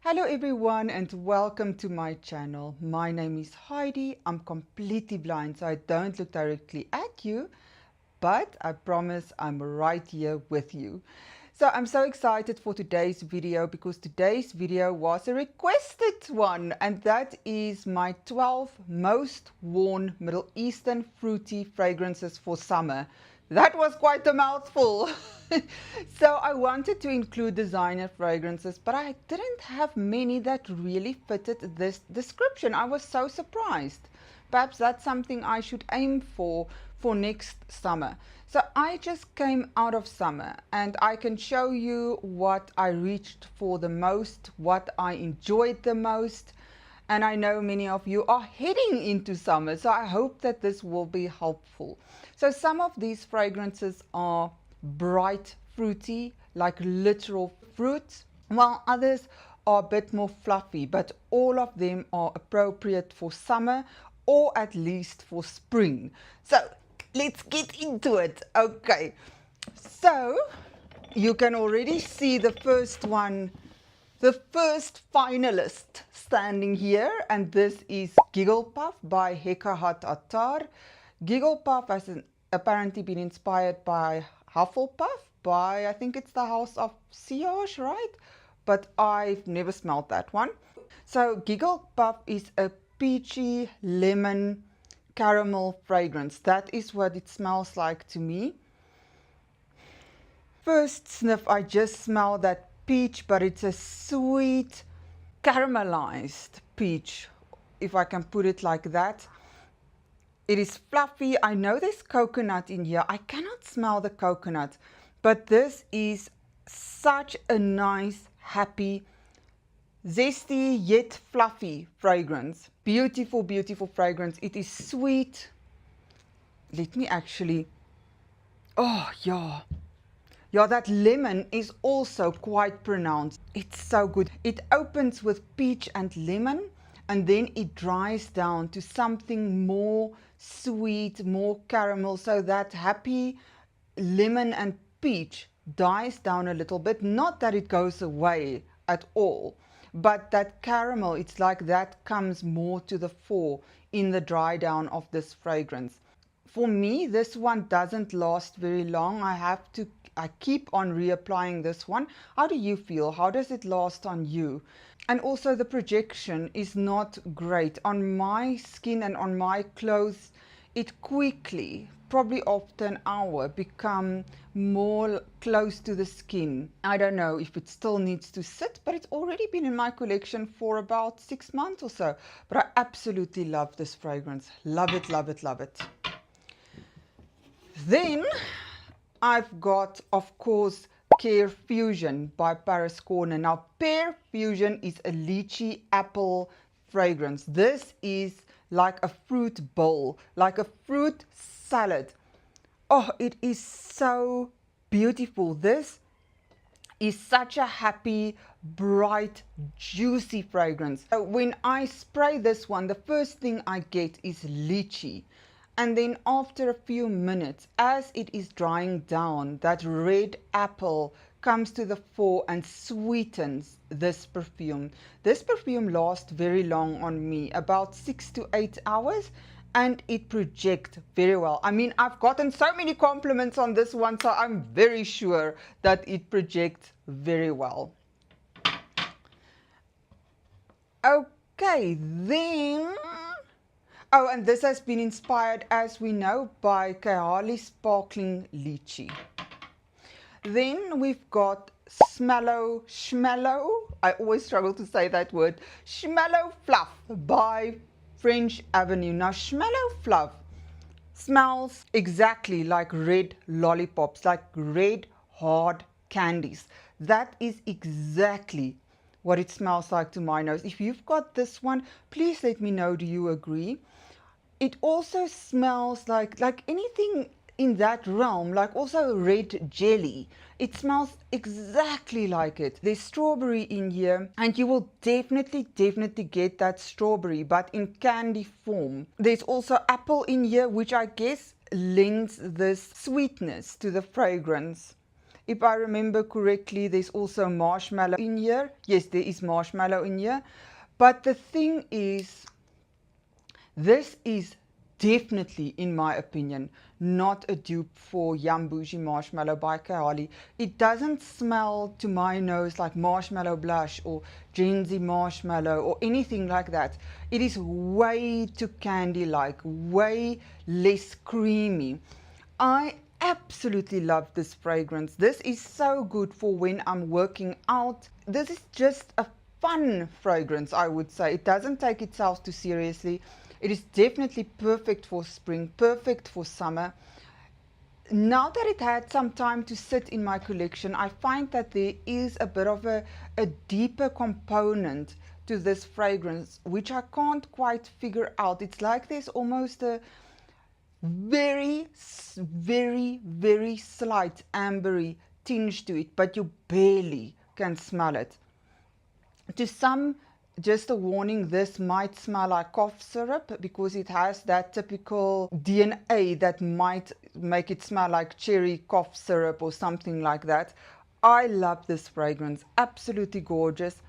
Hello everyone and welcome to my channel. My name is Heidi. I'm completely blind so I don't look directly at you, but I promise I'm right here with you. So I'm so excited for today's video because today's video was a requested one, and that is my 12 most worn Middle Eastern fruity fragrances for summer. That was quite a mouthful. So I wanted to include designer fragrances, but I didn't have many that really fitted this description. I was so surprised. Perhaps that's something I should aim for next summer. So I just came out of summer and I can show you what I reached for the most, what I enjoyed the most. And I know many of you are heading into summer, so I hope that this will be helpful. So some of these fragrances are bright fruity, like literal fruit, while others are a bit more fluffy, but all of them are appropriate for summer or at least for spring. So let's get into it. Okay, so you can already see the first one, the first finalist standing here, and this is Giggle Puff by Hekahat Attar. Giggle Puff has apparently been inspired by Hufflepuff, by I think it's the House of Sillage, right? But I've never smelled that one. So Giggle Puff is a peachy lemon caramel fragrance. That is what it smells like to me. First sniff, I just smell that peach, but it's a sweet caramelized peach, if I can put it like that. It is fluffy. I know there's coconut in here. I cannot smell the coconut, but this is such a nice, happy, zesty yet fluffy fragrance. Beautiful, beautiful fragrance. It is sweet. Let me actually, oh yeah. Yeah, that lemon is also quite pronounced. It's so good. It opens with peach and lemon, and then it dries down to something more sweet, more caramel. So that happy lemon and peach dies down a little bit. Not that it goes away at all, but that caramel, it's like that comes more to the fore in the dry down of this fragrance. For me, this one doesn't last very long. I keep on reapplying this one. How do you feel? How does it last on you? And also the projection is not great. On my skin and on my clothes, it quickly, probably after an hour, become more close to the skin. I don't know if it still needs to sit, but it's already been in my collection for about 6 months or so. But I absolutely love this fragrance. Love it, love it, love it. Then I've got, of course, Pear Fusion by Paris Corner. Now, Pear Fusion is a lychee apple fragrance. This is like a fruit bowl, like a fruit salad. Oh, it is so beautiful. This is such a happy, bright, juicy fragrance. So when I spray this one, the first thing I get is lychee. And then after a few minutes, as it is drying down, that red apple comes to the fore and sweetens this perfume. This perfume lasts very long on me, about 6 to 8 hours, and it projects very well. I mean, I've gotten so many compliments on this one, so I'm very sure that it projects very well. Okay, then... Oh, and this has been inspired, as we know, by Kehali Sparkling Lychee. Then we've got Schmellow, I always struggle to say that word, Schmellow Fluff by French Avenue. Now, Schmellow Fluff smells exactly like red lollipops, like red hard candies. That is exactly what it smells like to my nose. If you've got this one, please let me know, do you agree? It also smells like anything in that realm, like also red jelly. It smells exactly like it. There's strawberry in here, and you will definitely get that strawberry, but in candy form. There's also apple in here, which I guess lends this sweetness to the fragrance. If I remember correctly, there's also marshmallow in here. Yes, there is marshmallow in here. But the thing is, this is definitely, in my opinion, not a dupe for Yum Bougie Marshmallow by Kahali. It doesn't smell to my nose like Marshmallow Blush or Gen Z Marshmallow or anything like that. It is way too candy-like, way less creamy. I absolutely love this fragrance. This is so good for when I'm working out. This is just a fun fragrance, I would say. It doesn't take itself too seriously. It is definitely perfect for spring, perfect for summer. Now that it had some time to sit in my collection, I find that there is a bit of a deeper component to this fragrance, which I can't quite figure out. It's like there's almost a very, very slight ambery tinge to it, but you barely can smell it. To some, just a warning, this might smell like cough syrup because it has that typical DNA that might make it smell like cherry cough syrup or something like that. I love this fragrance, absolutely gorgeous.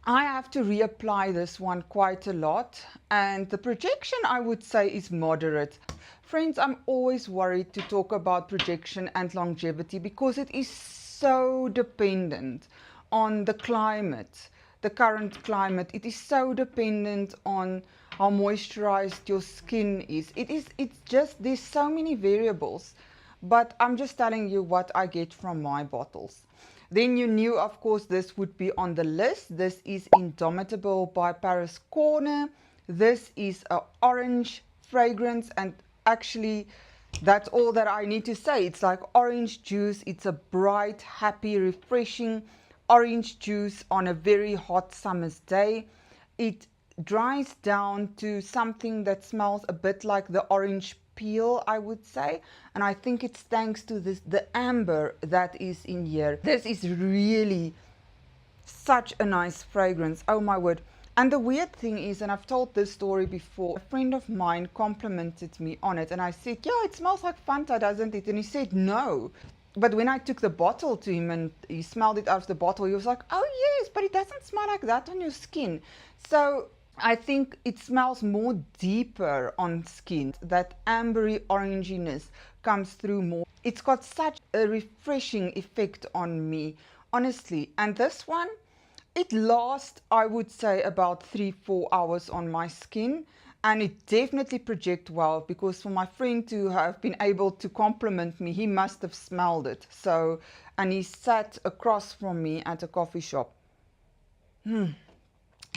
I have to reapply this one quite a lot, and the projection, I would say, is moderate. Friends, I'm always worried to talk about projection and longevity because it is so dependent on the climate, the current climate. It is so dependent on how moisturized your skin is. It's just, there's so many variables, but I'm just telling you what I get from my bottles. Then you knew, of course, this would be on the list. This is Indomitable by Paris Corner. This is an orange fragrance, and actually that's all that I need to say. It's like orange juice. It's a bright, happy, refreshing orange juice on a very hot summer's day. It dries down to something that smells a bit like the orange peel, I would say, and I think it's thanks to the amber that is in here. This is really such a nice fragrance, oh my word. And the weird thing is, and I've told this story before, a friend of mine complimented me on it, and I said, yeah, it smells like Fanta, doesn't it? And he said no. But when I took the bottle to him and he smelled it out of the bottle, he was like, oh yes, but it doesn't smell like that on your skin. So I think it smells more deeper on skin. That ambery oranginess comes through more. It's got such a refreshing effect on me, honestly. And this one, it lasts, I would say, about 3-4 hours on my skin. And it definitely projects well, because for my friend to have been able to compliment me, he must have smelled it. So, and he sat across from me at a coffee shop.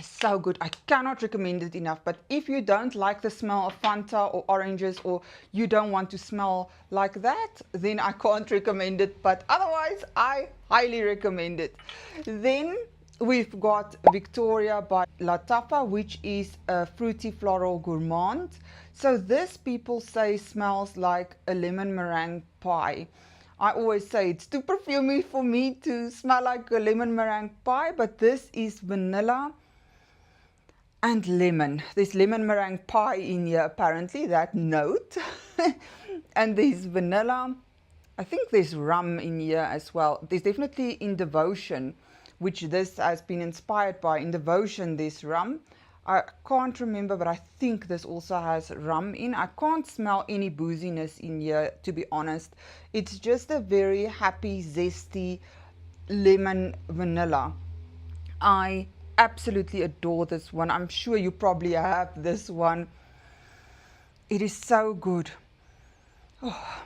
So good. I cannot recommend it enough. But if you don't like the smell of Fanta or oranges, or you don't want to smell like that, then I can't recommend it. But otherwise, I highly recommend it. Then we've got Victoria by Lattafa, which is a fruity floral gourmand. So this, people say, smells like a lemon meringue pie. I always say it's too perfumey for me to smell like a lemon meringue pie, but this is vanilla and lemon. There's lemon meringue pie in here, apparently, that note. And there's vanilla. I think there's rum in here as well. There's definitely in Devotion, which this has been inspired by. In Devotion, there's rum. I can't remember, but I think this also has rum in. I can't smell any booziness in here, to be honest. It's just a very happy, zesty lemon vanilla. I absolutely adore this one. I'm sure you probably have this one. It is so good. Oh,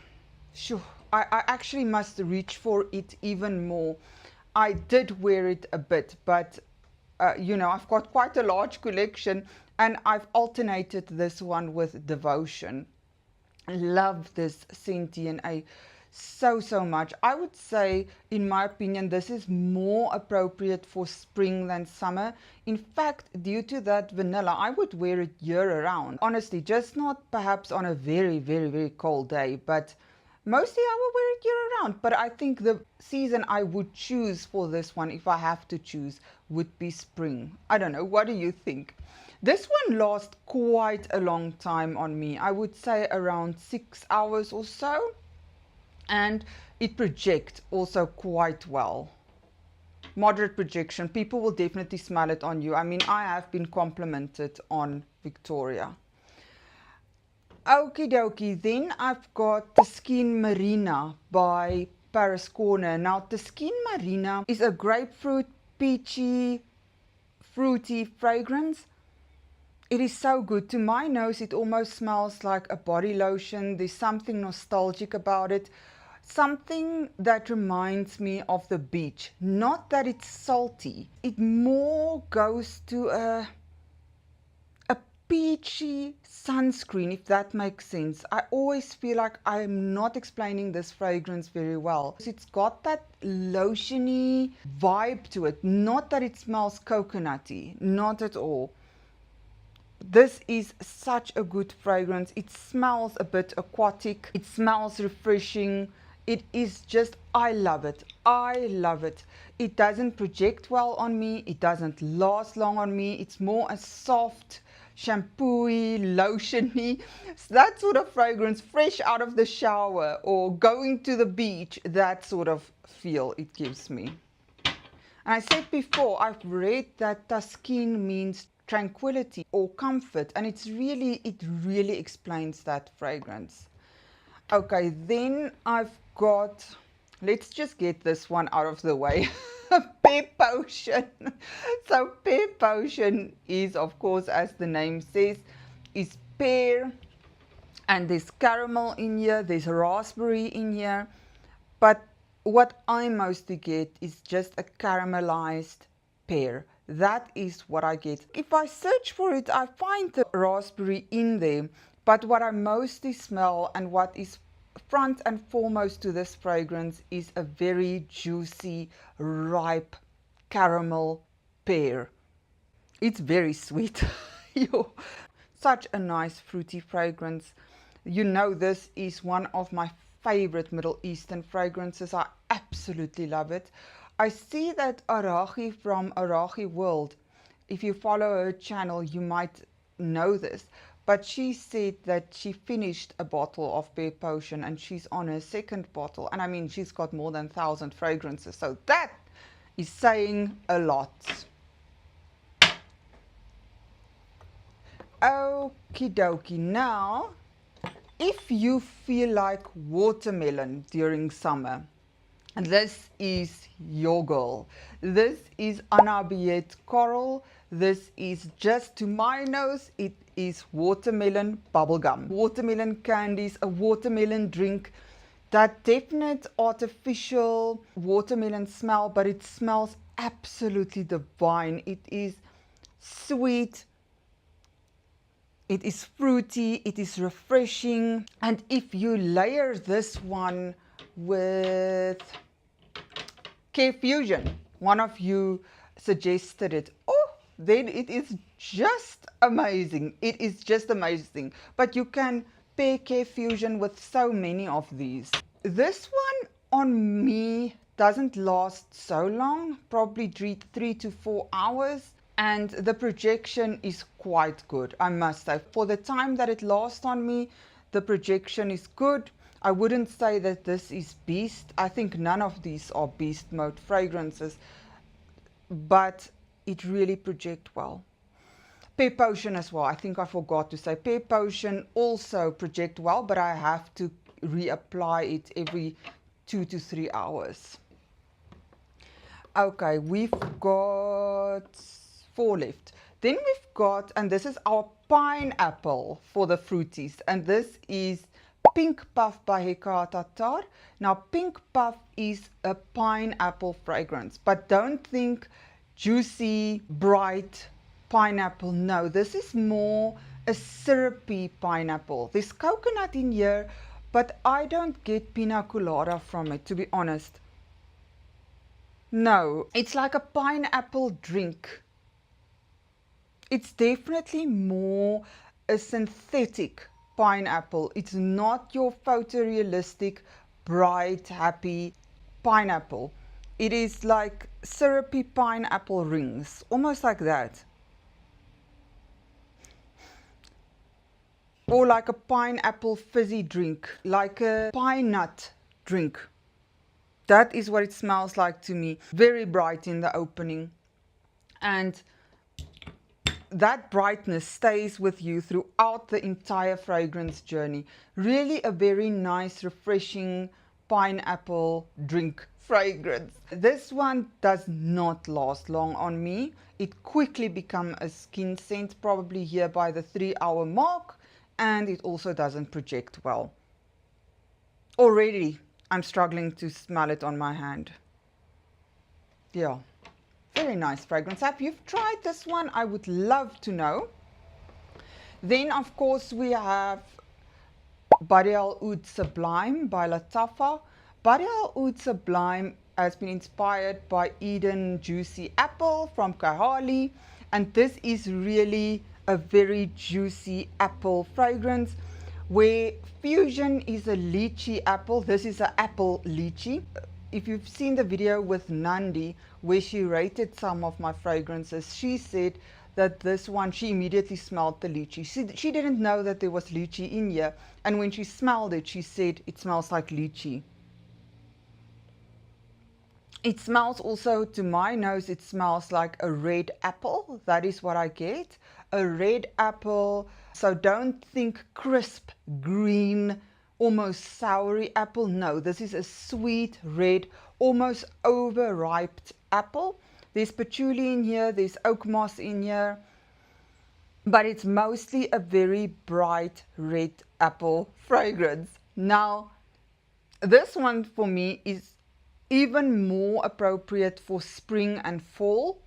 sure. I actually must reach for it even more. I did wear it a bit, but you know, I've got quite a large collection, and I've alternated this one with Devotion. Love this scent DNA so much. I would say, in my opinion, this is more appropriate for spring than summer. In fact, due to that vanilla, I would wear it year round. Honestly, just not perhaps on a very cold day, but mostly I will wear it year round. But I think the season I would choose for this one, if I have to choose, would be spring. I don't know, what do you think? This one lasts quite a long time on me. I would say around 6 hours or so. and it projects also quite well. Moderate projection, people will definitely smell it on you. I mean, I have been complimented on Victoria. Okie dokie, then I've got Taskeen Marina by Paris Corner. Now, Taskeen Marina is a grapefruit, peachy, fruity fragrance. It is so good. To my nose, it almost smells like a body lotion. There's something nostalgic about it. Something that reminds me of the beach. Not that it's salty. It more goes to a peachy sunscreen, if that makes sense. I always feel like I'm not explaining this fragrance very well. It's got that lotiony vibe to it. Not that it smells coconutty, not at all. This is such a good fragrance. It smells a bit aquatic. It smells refreshing. It is just, I love it. I love it. It doesn't project well on me. It doesn't last long on me. It's more a soft, shampooy, lotiony, that sort of fragrance, fresh out of the shower or going to the beach, that sort of feel it gives me. And I said before, I've read that Taskeen means tranquility or comfort, and it really explains that fragrance. Okay, then I've got, let's just get this one out of the way. Pear Potion. So Pear Potion is, of course, as the name says, is pear, and there's caramel in here, there's raspberry in here, but what I mostly get is just a caramelized pear. That is what I get. If I search for it, I find the raspberry in there, but what I mostly smell and what is front and foremost to this fragrance is a very juicy, ripe caramel pear. It's very sweet. Such a nice fruity fragrance. You know, this is one of my favorite Middle Eastern fragrances. I absolutely love it. I see that Arahi from Arahi World, if you follow her channel, you might know this, but she said that she finished a bottle of Pear Potion and she's on her second bottle. And I mean, she's got more than 1,000 fragrances, so that is saying a lot. Okie dokie. Now, if you feel like watermelon during summer, this is your girl. This is Anna Biet Coral. This is just, to my nose, it is watermelon bubblegum. Watermelon candies, a watermelon drink. That definite artificial watermelon smell, but it smells absolutely divine. It is sweet. It is fruity. It is refreshing. And if you layer this one with Care Fusion, one of you suggested it, oh, then it is just amazing. It is just amazing. But you can pair Care Fusion with so many of these. This one on me doesn't last so long, probably 3 to 4 hours. And the projection is quite good, I must say. For the time that it lasts on me, the projection is good. I wouldn't say that this is beast. I think none of these are beast mode fragrances, but it really projects well. Pear Potion as well. I think I forgot to say Pear Potion also projects well, but I have to reapply it every 2 to 3 hours. Okay, we've got 4 left. Then we've got, and this is our pineapple for the fruities, and this is Pink Puff by Hekaya Tatar. Now, Pink Puff is a pineapple fragrance, but don't think juicy, bright pineapple. No, this is more a syrupy pineapple. There's coconut in here, but I don't get pina colada from it, to be honest. No, it's like a pineapple drink. It's definitely more a synthetic pineapple. It's not your photorealistic, bright, happy pineapple. It is like syrupy pineapple rings, almost like that. Or like a pineapple fizzy drink, like a pine nut drink. That is what it smells like to me. Very bright in the opening. And that brightness stays with you throughout the entire fragrance journey. Really a very nice, refreshing pineapple drink fragrance. This one does not last long on me. It quickly becomes a skin scent, probably here by the 3-hour mark, and it also doesn't project well. Already I'm struggling to smell it on my hand. Yeah. Very nice fragrance. If you've tried this one, I would love to know. Then, of course, we have Boreal Oud Sublime by Lattafa. Boreal Oud Sublime has been inspired by Eden Juicy Apple from Kaihali. And this is really a very juicy apple fragrance, where Fusion is a lychee apple. This is an apple lychee. If you've seen the video with Nandi, where she rated some of my fragrances, she said that this one, she immediately smelled the lychee. She didn't know that there was lychee in here. And when she smelled it, she said it smells like lychee. It smells also, to my nose, it smells like a red apple. That is what I get. A red apple. So don't think crisp, green, almost soury apple. No, this is a sweet red, almost overripe apple. There's patchouli in here, there's oak moss in here, but it's mostly a very bright red apple fragrance. Now, this one for me is even more appropriate for spring and fall.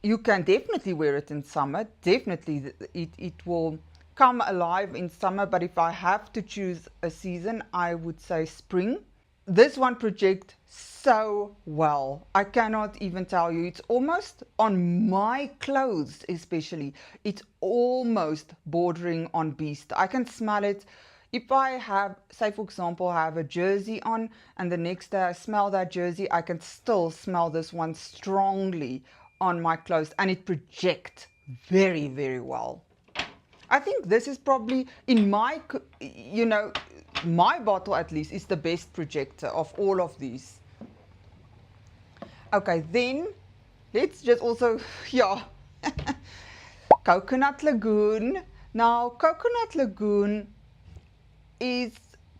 You can definitely wear it in summer. Definitely it will come alive in summer, but if I have to choose a season, I would say spring. This one projects so well. I cannot even tell you. It's almost on my clothes, especially. It's almost bordering on beast. I can smell it. If I have, say for example, I have a jersey on and the next day I smell that jersey, I can still smell this one strongly on my clothes, and it projects very, very well. I think this is probably, in my, my bottle at least, is the best projector of all of these. Okay, then let's just also, Coconut Lagoon. Now, Coconut Lagoon is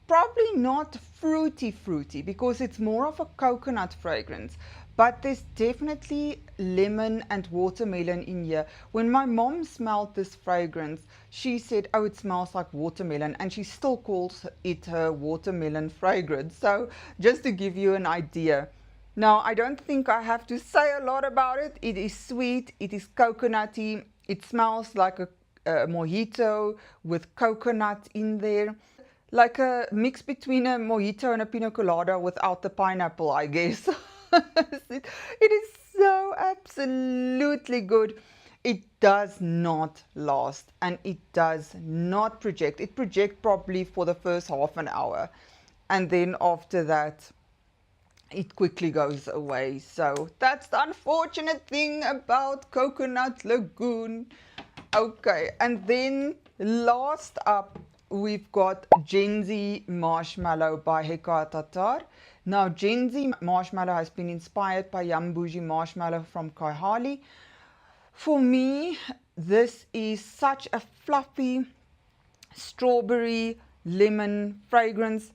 probably not fruity because it's more of a coconut fragrance. But there's definitely lemon and watermelon in here. When my mom smelled this fragrance, she said, oh, it smells like watermelon. And she still calls it her watermelon fragrance. So just to give you an idea. Now, I don't think I have to say a lot about it. It is sweet. It is coconutty. It smells like a mojito with coconut in there. Like a mix between a mojito and a pina colada without the pineapple, I guess. It is so absolutely good. It does not last and it does not project. It projects probably for the first half an hour, and then after that it quickly goes away. So that's the unfortunate thing about Coconut Lagoon. Okay, and then last up we've got Gen Z Marshmallow by Heka Tatar. Now, Gen Z Marshmallow has been inspired by Yum Bougie Marshmallow from Kaihali. For me, this is such a fluffy strawberry lemon fragrance.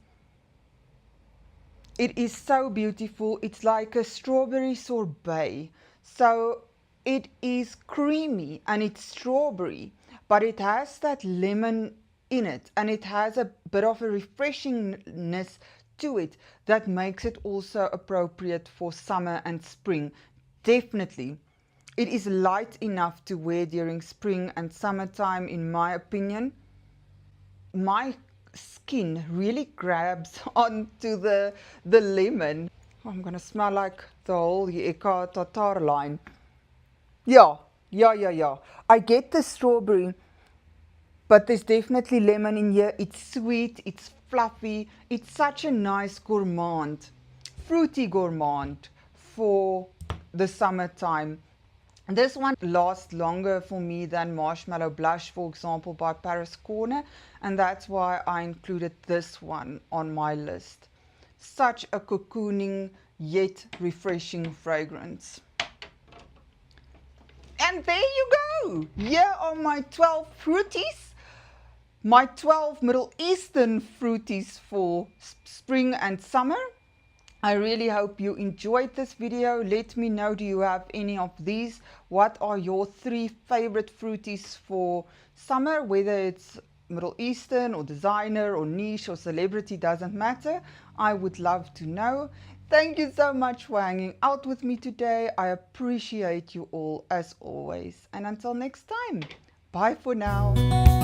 It is so beautiful. It's like a strawberry sorbet. So it is creamy and it's strawberry, but it has that lemon in it, and it has a bit of a refreshingness to it that makes it also appropriate for summer and spring. Definitely. It is light enough to wear during spring and summertime, in my opinion. My skin really grabs onto the lemon. Oh, I'm going to smell like the whole Heka Tatar line. Yeah. I get the strawberry, but there's definitely lemon in here. It's sweet, it's fluffy. It's such a nice gourmand, fruity gourmand for the summertime. This one lasts longer for me than Marshmallow Blush, for example, by Paris Corner. And that's why I included this one on my list. such a cocooning yet refreshing fragrance. And there you go. Here are my 12 fruities. My 12 Middle Eastern fruities for spring and summer. I really hope you enjoyed this video. Let me know, do you have any of these? What are your 3 favorite fruities for summer? Whether it's Middle Eastern or designer or niche or celebrity, doesn't matter. I would love to know. Thank you so much for hanging out with me today. I appreciate you all as always. And until next time, bye for now.